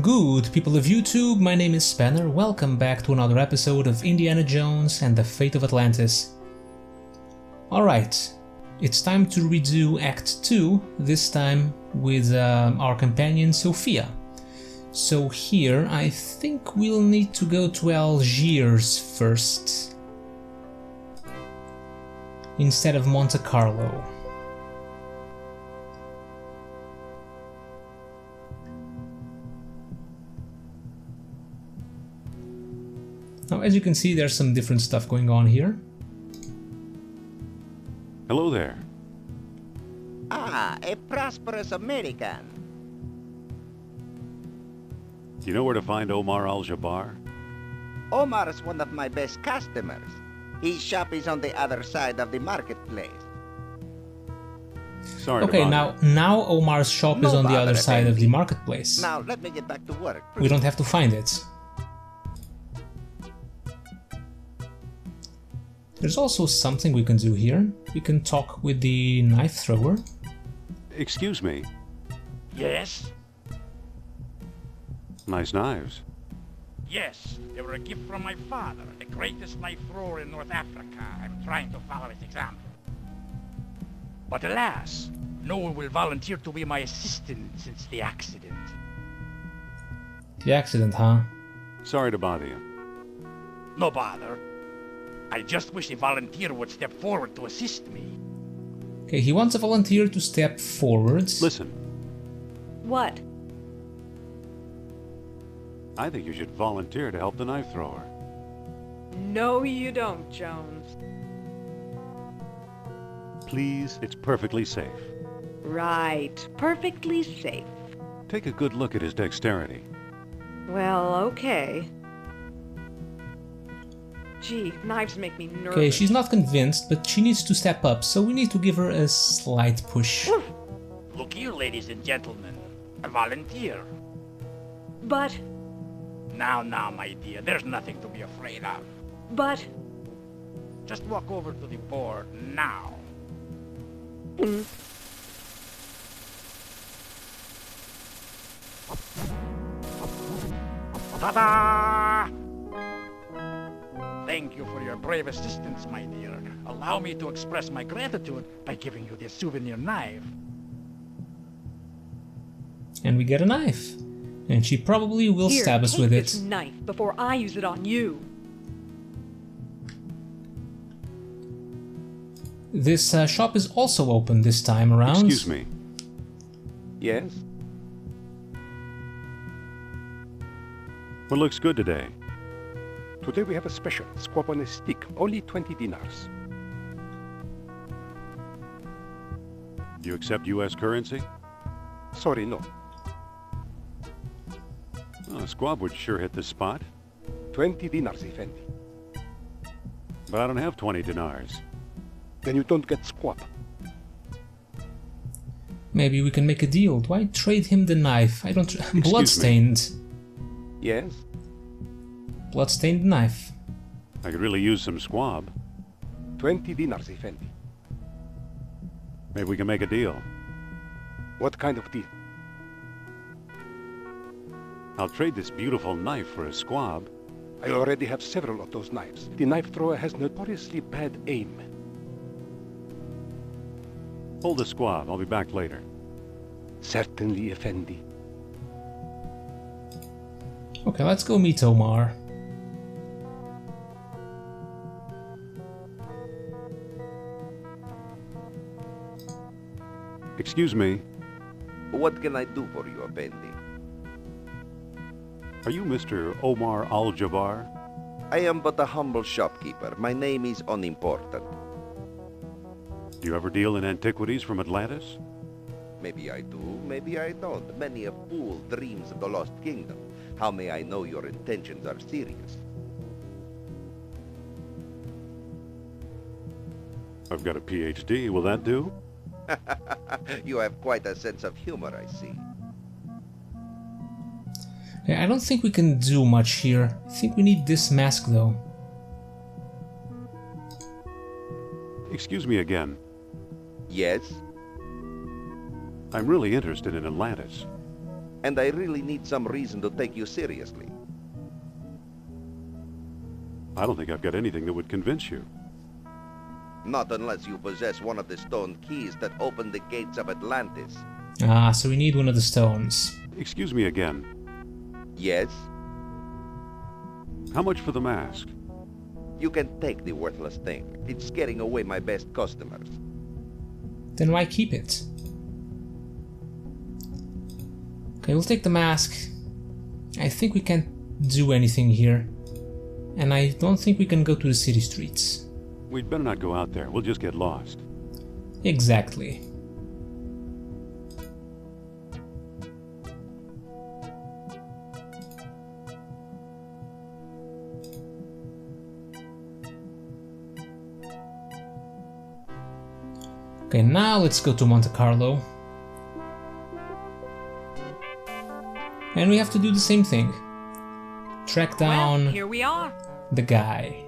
Good people of YouTube, my name is Spanner, welcome back to another episode of Indiana Jones and the Fate of Atlantis. Alright, it's time to redo Act 2, this time with our companion Sophia. So here I think we'll need to go to Algiers first, instead of Monte Carlo. Now, as you can see, there's some different stuff going on here. Hello there. Ah, a prosperous American. Do you know where to find Omar Al-Jabbar? Omar is one of my best customers. His shop is on the other side of the marketplace. Sorry Okay, to bother. now Omar's shop is No on the bother, other side of the Effendi. marketplace. Now, let me get back to work. We don't have to find it. There's also something we can do here. We can talk with the knife thrower. Excuse me. Yes? Nice knives. Yes, they were a gift from my father, the greatest knife thrower in North Africa. I'm trying to follow his example. But alas, no one will volunteer to be my assistant since the accident. The accident, huh? Sorry to bother you. No bother. I just wish a volunteer would step forward to assist me. Okay, he wants a volunteer to step forwards. Listen, What? I think you should volunteer to help the knife thrower. No, you don't, Jones. Please, it's perfectly safe. Right. Perfectly safe. Take a good look at his dexterity. Well, okay. Gee, knives make me nervous. Okay, she's not convinced, but she needs to step up, so we need to give her a slight push. Look here, ladies and gentlemen. A volunteer. But, Now, my dear, there's nothing to be afraid of. but... Just walk over to the board now. Ta-da! Thank you for your brave assistance, my dear. Allow me to express my gratitude by giving you this souvenir knife. And we get a knife. And she probably will Here, stab us take with this it. knife before I use it on you. This shop is also open this time around. Excuse me. Yes? What looks good today? Today we have a special, squab on a stick, only 20 dinars. You accept U.S. currency? Sorry, no. Well, a squab would sure hit the spot. 20 dinars, Effendi. But I don't have 20 dinars. Then you don't get squab. Maybe we can make a deal. Do I trade him the knife? I don't... Bloodstained. Yes? Bloodstained knife. I could really use some squab. 20 dinars, Effendi. Maybe we can make a deal. What kind of deal? I'll trade this beautiful knife for a squab. I already have several of those knives. The knife thrower has notoriously bad aim. Hold the squab. I'll be back later. Certainly, Effendi. Okay, let's go meet Omar. Excuse me. What can I do for you, Effendi? Are you Mr. Omar Al-Jabbar? I am but a humble shopkeeper. My name is unimportant. Do you ever deal in antiquities from Atlantis? Maybe I do, maybe I don't. Many a fool dreams of the Lost Kingdom. How may I know your intentions are serious? I've got a PhD. Will that do? You have quite a sense of humor, I see. Yeah, I don't think we can do much here. I think we need this mask though. Excuse me again. Yes? I'm really interested in Atlantis. And I really need some reason to take you seriously. I don't think I've got anything that would convince you. Not unless you possess one of the stone keys that open the gates of Atlantis. Ah, so we need one of the stones. Excuse me again. Yes? How much for the mask? You can take the worthless thing. It's scaring away my best customers. Then why keep it? Okay, we'll take the mask. I think we can't do anything here. And I don't think we can go to the city streets. We'd better not go out there. We'll just get lost. Exactly. Okay, now let's go to Monte Carlo. And we have to do the same thing. Track down Well, here we are. the guy.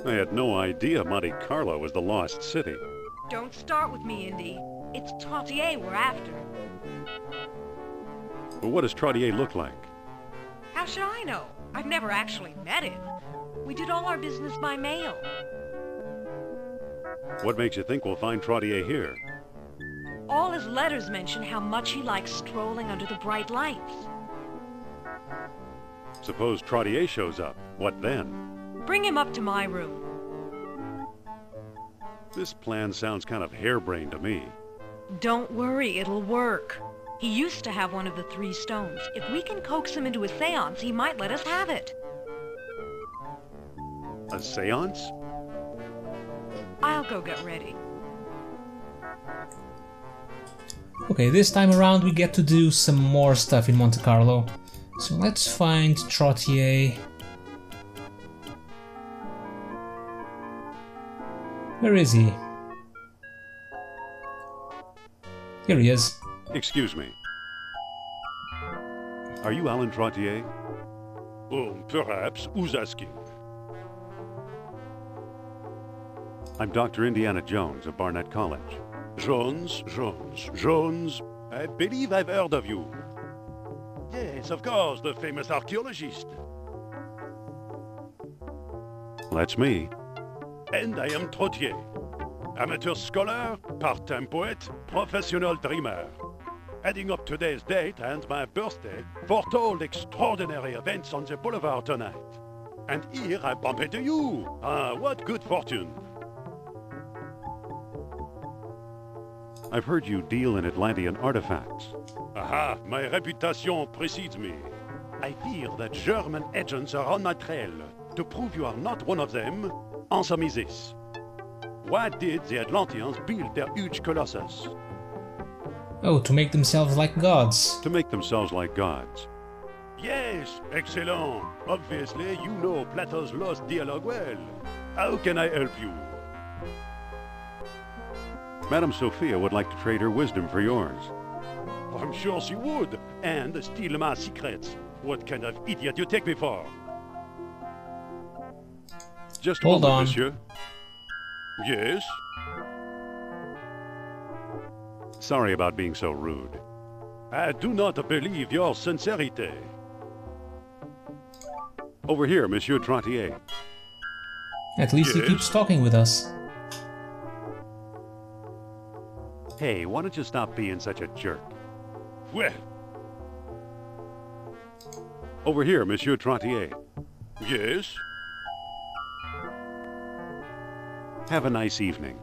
I had no idea Monte Carlo was the lost city. Don't start with me, Indy. It's Trottier we're after. But what does Trottier look like? How should I know? I've never actually met him. We did all our business by mail. What makes you think we'll find Trottier here? All his letters mention how much he likes strolling under the bright lights. Suppose Trottier shows up. What then? Bring him up to my room. This plan sounds kind of harebrained to me. Don't worry, it'll work. He used to have one of the 3 stones. If we can coax him into a seance, he might let us have it. A seance? I'll go get ready. Okay, this time around we get to do some more stuff in Monte Carlo. So let's find Trottier. Where is he? Here he is. Excuse me. Are you Alan Trottier? Oh, perhaps. Who's asking? I'm Dr. Indiana Jones of Barnett College. Jones. I believe I've heard of you. Yes, of course, the famous archaeologist. That's me. And I am Trottier. Amateur scholar, part-time poet, professional dreamer. Adding up today's date and my birthday, foretold extraordinary events on the boulevard tonight. And here I bump into you. Ah, what good fortune. I've heard you deal in Atlantean artifacts. Aha, my reputation precedes me. I fear that German agents are on my trail. To prove you are not one of them, answer me this. Why did the Atlanteans build their huge colossus? Oh, to make themselves like gods. To make themselves like gods. Yes, excellent. Obviously, you know Plato's Lost Dialogue well. How can I help you? Madame Sophia would like to trade her wisdom for yours. I'm sure she would, and steal my secrets. What kind of idiot you take me for? Just Hold moment, on. monsieur. Yes? Sorry about being so rude. I do not believe your sincerity. Over here, Monsieur Trottier. At least he Yes? keeps talking with us. Hey, why don't you stop being such a jerk? Well. Over here, Monsieur Trottier. Yes? Have a nice evening.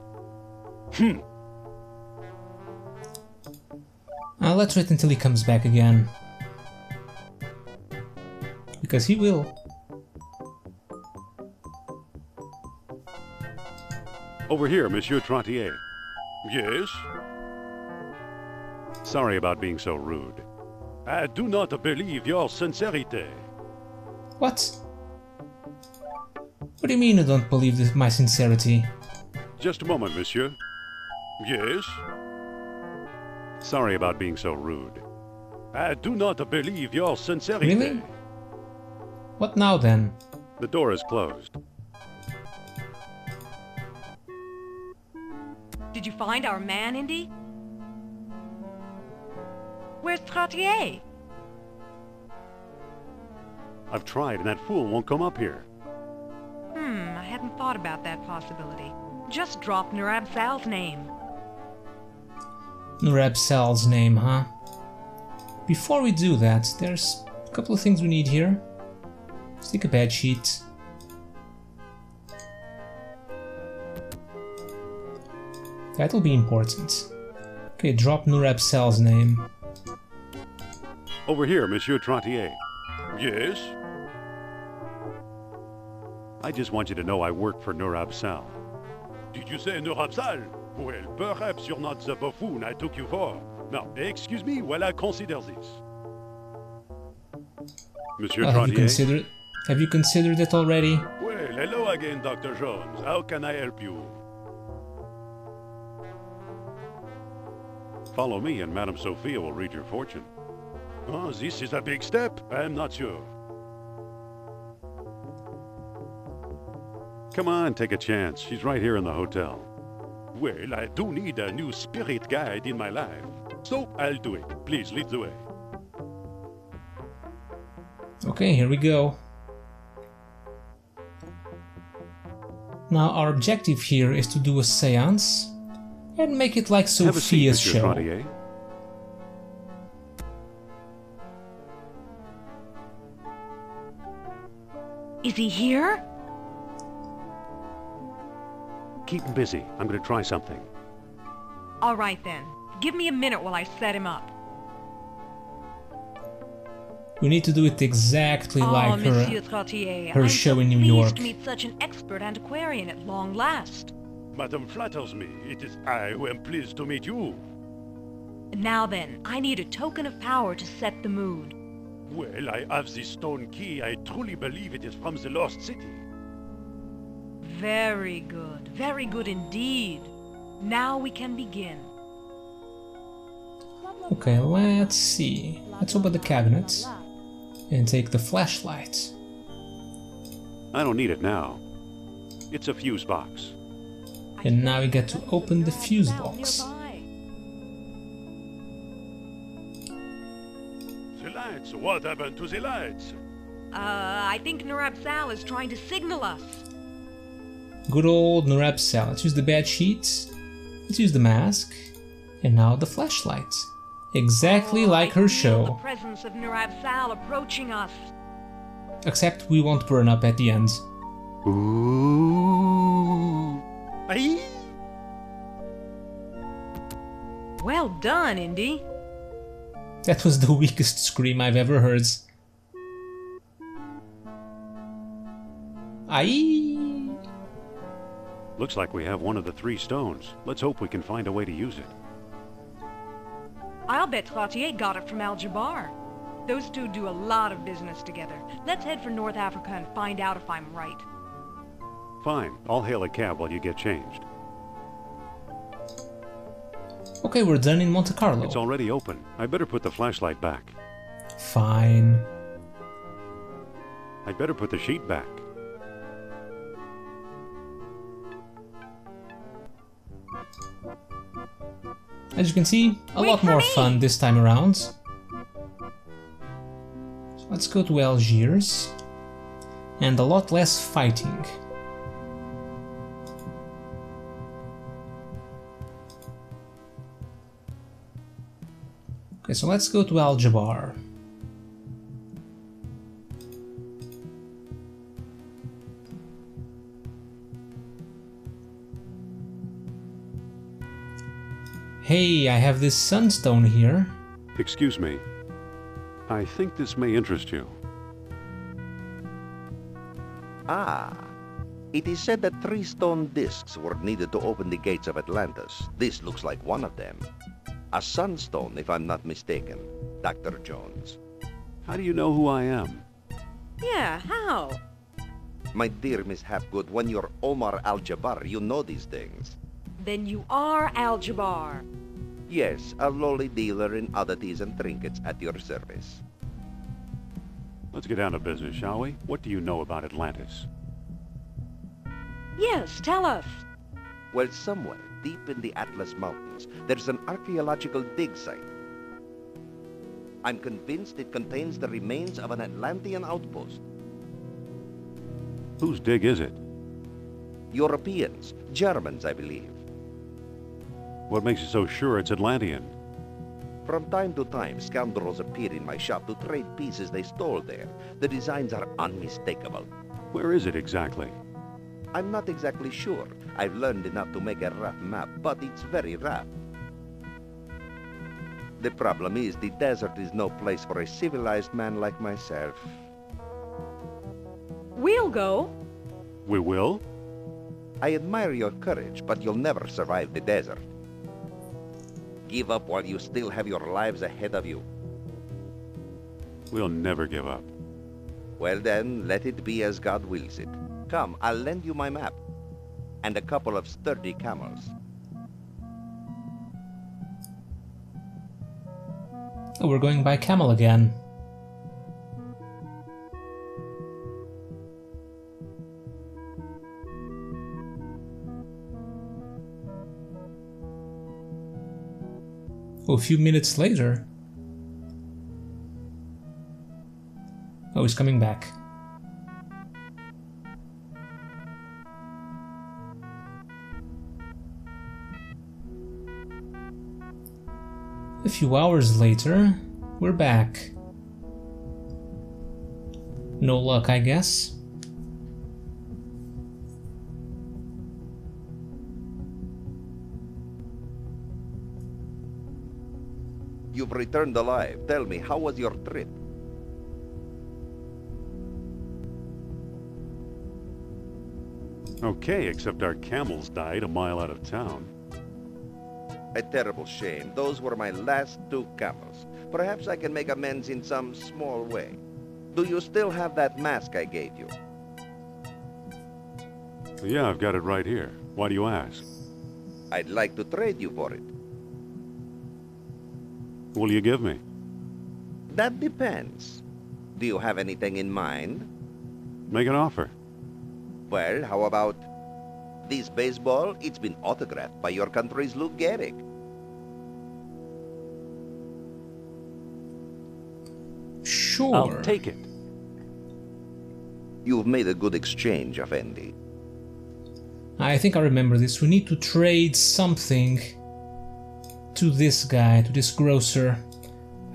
Let's wait until he comes back again. Because he will. Over here, Monsieur Trottier. Yes? Sorry about being so rude. I do not believe your sincerity. What? What do you mean you don't believe my sincerity? Just a moment, monsieur. Yes? Sorry about being so rude. I do not believe your sincerity. Really? What now then? The door is closed. Did you find our man, Indy? Where's Trottier? I've tried, and that fool won't come up here. I hadn't thought about that possibility. Just drop Nurab Sal's name. Nurab Sal's name, huh? Before we do that, there's a couple of things we need here. Let's take a bed sheet. That'll be important. Okay, drop Nurab Sal's name. Over here, Monsieur Trottier. Yes? I just want you to know I work for Nurab Sal. Did you say Nurab Sal? Well, perhaps you're not the buffoon I took you for. Now, excuse me while I consider this. Monsieur Trottier? Have you considered it already? Well, hello again, Dr. Jones. How can I help you? Follow me and Madame Sophia will read your fortune. Oh, this is a big step. I'm not sure. Come on, take a chance. She's right here in the hotel. Well, I do need a new spirit guide in my life. So, I'll do it. Please, lead the way. Okay, here we go. Now, our objective here is to do a seance and make it like Sophia's show. Trottier. Is he here? Keep him busy. I'm going to try something. All right then. Give me a minute while I set him up. We need to do it exactly like Monsieur Trottier, her show in New York. I'm so pleased to meet such an expert antiquarian at long last. Madame flatters me. It is I who am pleased to meet you. Now then, I need a token of power to set the mood. Well, I have this stone key. I truly believe it is from the lost city. Very good indeed. Now we can begin. Okay, let's see. Let's open the cabinet and take the flashlight. I don't need it now. It's a fuse box. And now we get to open the fuse box. The lights. What happened to the lights? I think Nurab Sal is trying to signal us. Good old Nurab Sal. Let's use the bed sheet. Let's use the mask. And now the flashlight. Exactly like her show. The presence of Nurab Sal approaching us. Except we won't burn up at the end. Ooh. Aye. Well done, Indy. That was the weakest scream I've ever heard. Aye. Looks like we have one of the 3 stones. Let's hope we can find a way to use it. I'll bet Trottier got it from Al-Jabbar. Those two do a lot of business together. Let's head for North Africa and find out if I'm right. Fine. I'll hail a cab while you get changed. Okay, we're done in Monte Carlo. It's already open. I better put the flashlight back. Fine. I'd better put the sheet back. As you can see, a lot more fun this time around. So let's go to Algiers. And a lot less fighting. Okay, so let's go to Al-Jabbar. Hey, I have this sunstone here. Excuse me. I think this may interest you. Ah. It is said that 3 stone discs were needed to open the gates of Atlantis. This looks like one of them. A sunstone, if I'm not mistaken, Dr. Jones. How do you know who I am? Yeah, how? My dear Miss Hapgood, when you're Omar Al-Jabbar, you know these things. Then you are Al-Jabbar. Yes, a lowly dealer in oddities and trinkets at your service. Let's get down to business, shall we? What do you know about Atlantis? Yes, tell us. Well, somewhere deep in the Atlas Mountains, there's an archaeological dig site. I'm convinced it contains the remains of an Atlantean outpost. Whose dig is it? Europeans, Germans, I believe. What makes you so sure it's Atlantean? From time to time, scoundrels appear in my shop to trade pieces they stole there. The designs are unmistakable. Where is it exactly? I'm not exactly sure. I've learned enough to make a rough map, but it's very rough. The problem is, the desert is no place for a civilized man like myself. We'll go. We will? I admire your courage, but you'll never survive the desert. Give up while you still have your lives ahead of you. We'll never give up. Well then, let it be as God wills it. Come, I'll lend you my map. And a couple of sturdy camels. Oh, we're going by camel again. Oh, a few minutes later. Oh, he's coming back. A few hours later, we're back. No luck, I guess. You've returned alive. Tell me, how was your trip? Okay, except our camels died a mile out of town. A terrible shame. Those were my last 2 camels. Perhaps I can make amends in some small way. Do you still have that mask I gave you? Yeah, I've got it right here. Why do you ask? I'd like to trade you for it. What will you give me? That depends. Do you have anything in mind? Make an offer. Well, how about this baseball? It's been autographed by your country's Lou Gehrig. Sure. I'll take it. You've made a good exchange, Effendi. I think I remember this. We need to trade something to this guy, to this grocer.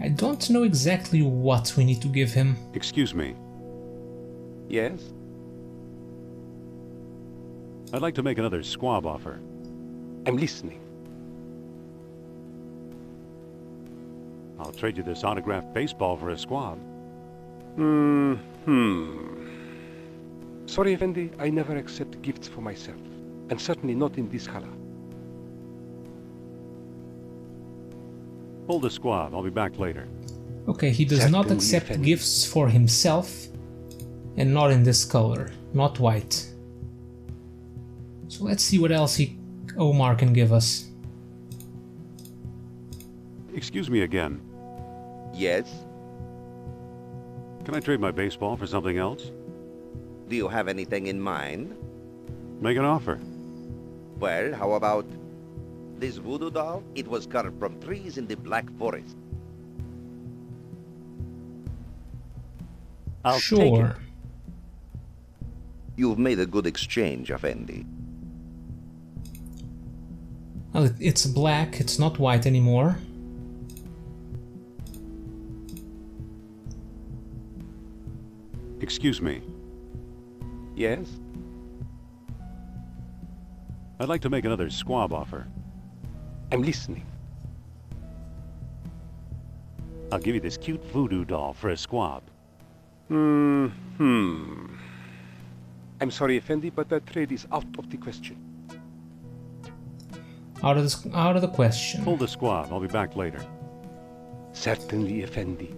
I don't know exactly what we need to give him. Excuse me. Yes? I'd like to make another squab offer. I'm listening. I'll trade you this autographed baseball for a squab. Sorry, Effendi, I never accept gifts for myself. And certainly not in this color. Hold the squab. I'll be back later. Okay, he does not Certainly, accept Effendi. gifts for himself, and not in this color, not white. So let's see what else Omar can give us. Excuse me again. Yes? Can I trade my baseball for something else? Do you have anything in mind? Make an offer. Well, how about this voodoo doll? It was carved from trees in the Black Forest. I'll Sure. take it. You've made a good exchange, Effendi. Well, it's black, it's not white anymore. Excuse me. Yes? I'd like to make another squab offer. I'm listening. I'll give you this cute voodoo doll for a squab. I'm sorry, Effendi, but that trade is out of the question. Out of the question. Hold the squab. I'll be back later. Certainly, Effendi.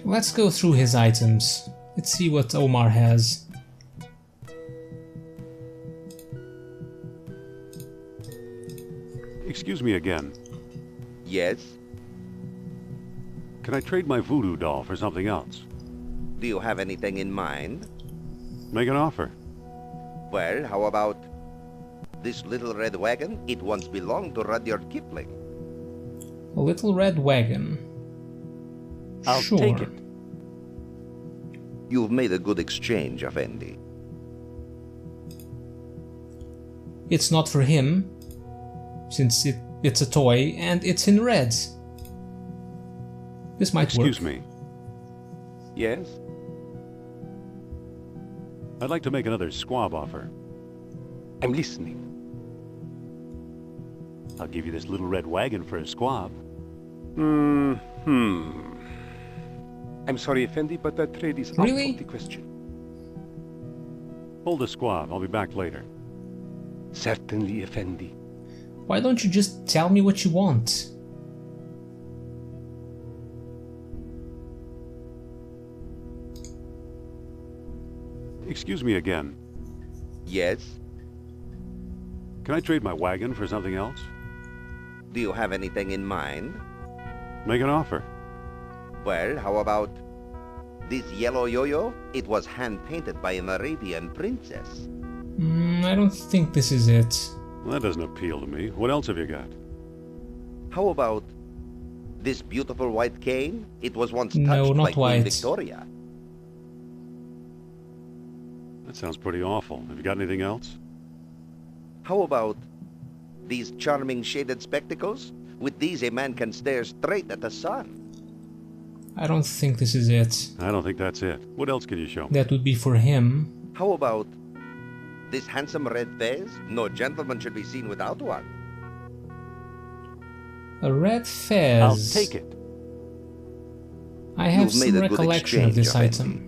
Let's go through his items. Let's see what Omar has. Excuse me again. Yes? Can I trade my voodoo doll for something else? Do you have anything in mind? Make an offer. Well, how about this little red wagon? It once belonged to Rudyard Kipling. A little red wagon. I'll Sure. take it. You've made a good exchange, Effendi. It's not for him, since it's a toy and it's in red. This might work. Excuse me. Yes? I'd like to make another squab offer. I'm listening. I'll give you this little red wagon for a squab. I'm sorry, Effendi, but that trade is Really? out of the question. Hold the squab. I'll be back later. Certainly, Effendi. Why don't you just tell me what you want? Excuse me again. Yes? Can I trade my wagon for something else? Do you have anything in mind? Make an offer. Well, how about this yellow yo-yo? It was hand-painted by an Arabian princess. I don't think this is it. Well, that doesn't appeal to me. What else have you got? How about this beautiful white cane? It was once touched No, by not Queen white. Victoria. That sounds pretty awful. Have you got anything else? How about these charming shaded spectacles? With these, a man can stare straight at the sun. I don't think this is it. I don't think that's it. What else can you show me? That would be for him. How about this handsome red fez? No gentleman should be seen without one. A red fez. I'll take it. I have You've made some a good recollection of this exchange, item.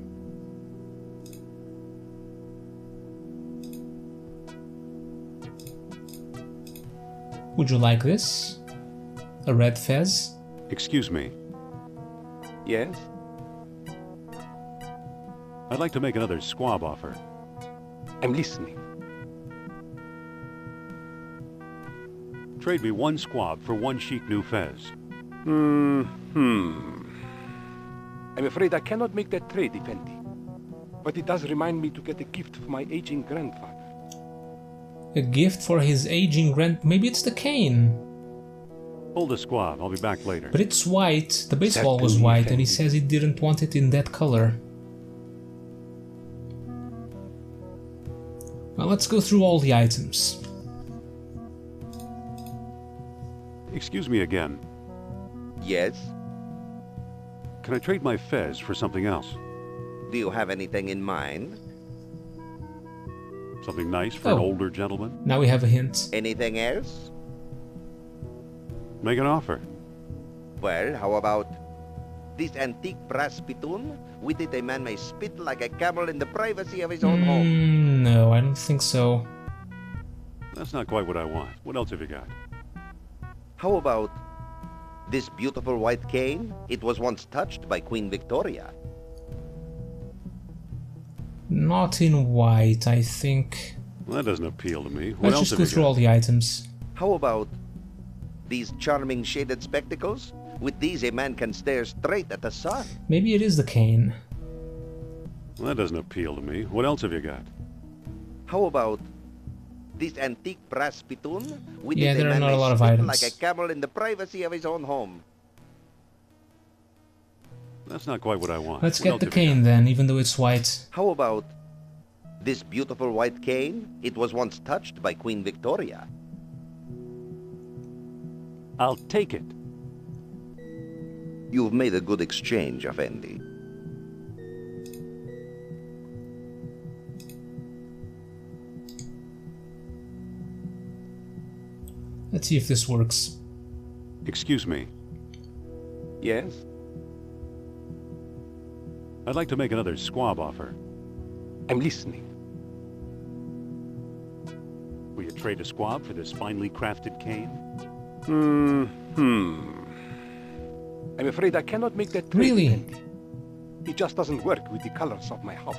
Would you like this? A red fez? Excuse me. Yes? I'd like to make another squab offer. I'm listening. Trade me one squab for one chic new fez. I'm afraid I cannot make that trade, Effendi. But it does remind me to get a gift for my aging grandfather. A gift for his aging maybe it's the cane. Hold the squab. I'll be back later. But it's white. The baseball was Certainly, white and he Effendi. says he didn't want it in that color. Well, let's go through all the items. Excuse me again. Yes? Can I trade my fez for something else? Do you have anything in mind? Something nice for an Oh. older gentleman? Now we have a hint. Anything else? Make an offer. Well, how about this antique brass spittoon? With it, a man may spit like a camel in the privacy of his own home. No, I don't think so. That's not quite what I want. What else have you got? How about this beautiful white cane? It was once touched by Queen Victoria. Not in white, I think. Well, that doesn't appeal to me. What Let's else just have go you through got? all the items. How about these charming shaded spectacles? With these, a man can stare straight at the sun. Maybe it is the cane. Well, that doesn't appeal to me. What else have you got? How about this antique brass spittoon? With Yeah, it, there are man not a may lot of spit items. like a camel in the privacy of his own home. That's not quite what I want. Let's What get else the have you cane got? then, even though it's white. How about this beautiful white cane? It was once touched by Queen Victoria. I'll take it. You've made a good exchange, Effendi. Let's see if this works. Excuse me. Yes? I'd like to make another squab offer. I'm listening. Will you trade a squab for this finely crafted cane? I'm afraid I cannot make that trade, Really? Effendi. It just doesn't work with the colors of my house.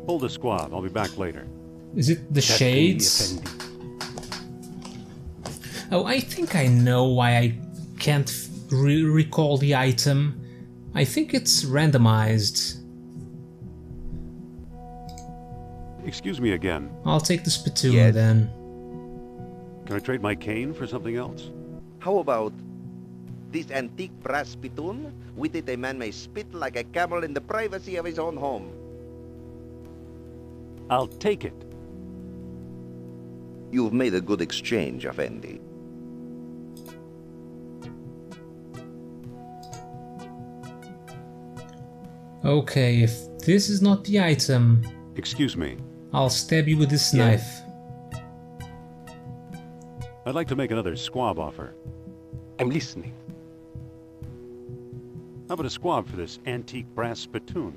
Hold the squab. I'll be back later. Is it the Certainly, shades? Effendi. Oh, I think I know why I can't recall the item. I think it's randomized. Excuse me again. I'll take the spittoon Yes. then. Can Can I trade my cane for something else? How about this antique brass spittoon? With it, a man may spit like a camel in the privacy of his own home. I'll take it. You've made a good exchange, Effendi. Okay, if this is not the item, Excuse me. I'll stab you with this Yeah. knife. I'd like to make another squab offer. I'm listening. How about a squab for this antique brass spittoon?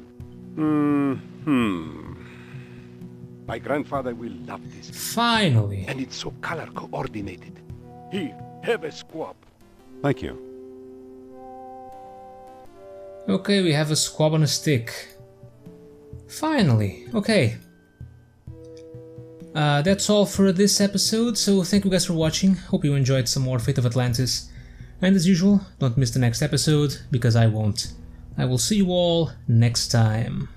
My grandfather will love this. Finally! And it's so color coordinated. Here, have a squab. Thank you. Okay, we have a squab on a stick. Finally! Okay. That's all for this episode, so thank you guys for watching. Hope you enjoyed some more Fate of Atlantis. And as usual, don't miss the next episode, because I won't. I will see you all next time.